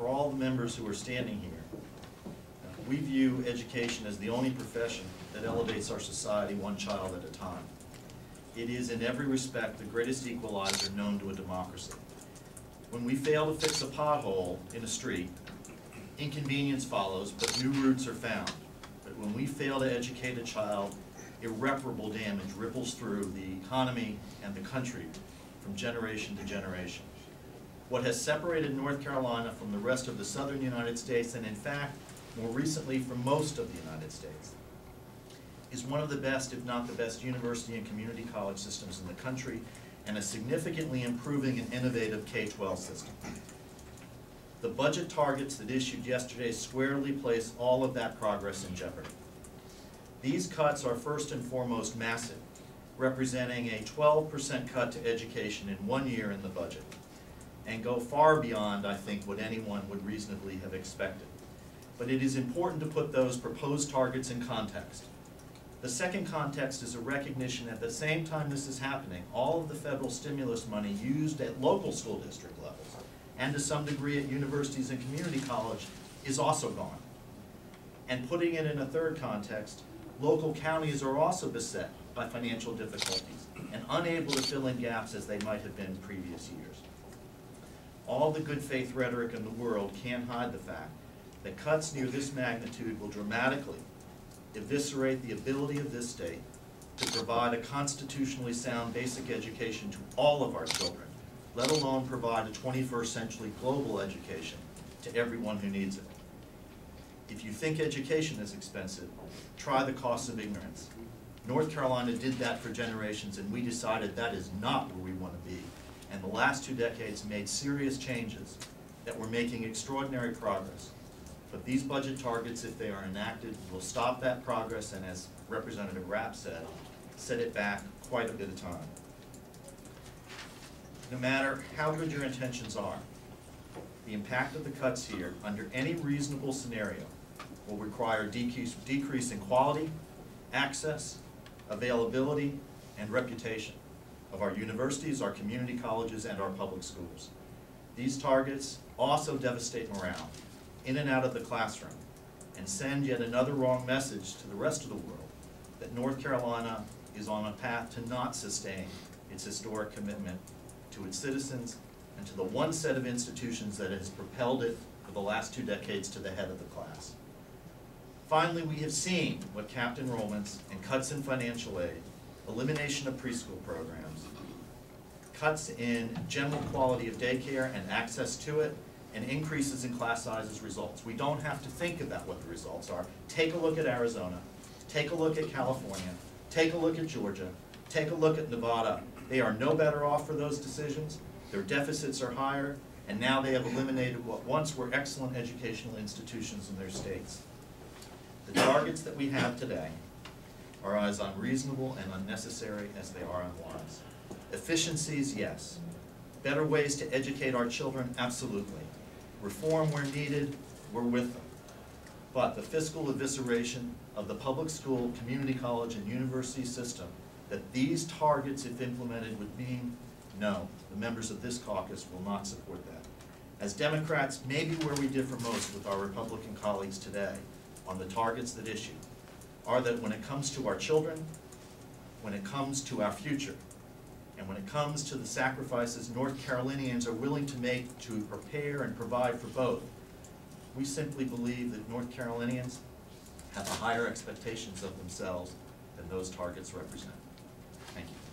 for all the members who are standing here, we view education as the only profession that elevates our society one child at a time. It is in every respect the greatest equalizer known to a democracy. When we fail to fix a pothole in a street, inconvenience follows, but new routes are found. But when we fail to educate a child, irreparable damage ripples through the economy and the country from generation to generation. What has separated North Carolina from the rest of the southern United States, and in fact, more recently from most of the United States, is one of the best, if not the best, university and community college systems in the country, and a significantly improving and innovative K-12 system. The budget targets that issued yesterday squarely place all of that progress in jeopardy. These cuts are first and foremost massive, representing a 12% cut to education in 1 year in the budget, and go far beyond, I think, what anyone would reasonably have expected. But it is important to put those proposed targets in context. The second context is a recognition at the same time this is happening, all of the federal stimulus money used at local school district levels, and to some degree at universities and community college, is also gone. And putting it in a third context, local counties are also beset by financial difficulties and unable to fill in gaps as they might have been in previous years. All the good faith rhetoric in the world can't hide the fact that cuts near this magnitude will dramatically eviscerate the ability of this state to provide a constitutionally sound basic education to all of our children, let alone provide a 21st century global education to everyone who needs it. If you think education is expensive, try the cost of ignorance. North Carolina did that for generations, and we decided that is not where we want to be. And the last 2 decades made serious changes that were making extraordinary progress. But these budget targets, if they are enacted, will stop that progress, and as Representative Rapp said, set it back quite a bit of time. No matter how good your intentions are, the impact of the cuts here, under any reasonable scenario, will require decrease in quality, access, availability, and reputation of our universities, our community colleges, and our public schools. These targets also devastate morale in and out of the classroom and send yet another wrong message to the rest of the world that North Carolina is on a path to not sustain its historic commitment to its citizens and to the one set of institutions that has propelled it for the last 2 decades to the head of the class. Finally, we have seen what capped enrollments and cuts in financial aid, elimination of preschool programs, cuts in general quality of daycare and access to it, and increases in class sizes results. We don't have to think about what the results are. Take a look at Arizona, take a look at California, take a look at Georgia, take a look at Nevada. They are no better off for those decisions. Their deficits are higher, and now they have eliminated what once were excellent educational institutions in their states. The targets that we have today are as unreasonable and unnecessary as they are unwise. Efficiencies, yes. Better ways to educate our children, absolutely. Reform where needed, we're with them. But the fiscal evisceration of the public school, community college, and university system that these targets, if implemented, would mean, no, the members of this caucus will not support that. As Democrats, maybe where we differ most with our Republican colleagues today on the targets that issue are that when it comes to our children, when it comes to our future, and when it comes to the sacrifices North Carolinians are willing to make to prepare and provide for both, we simply believe that North Carolinians have higher expectations of themselves than those targets represent. Thank you.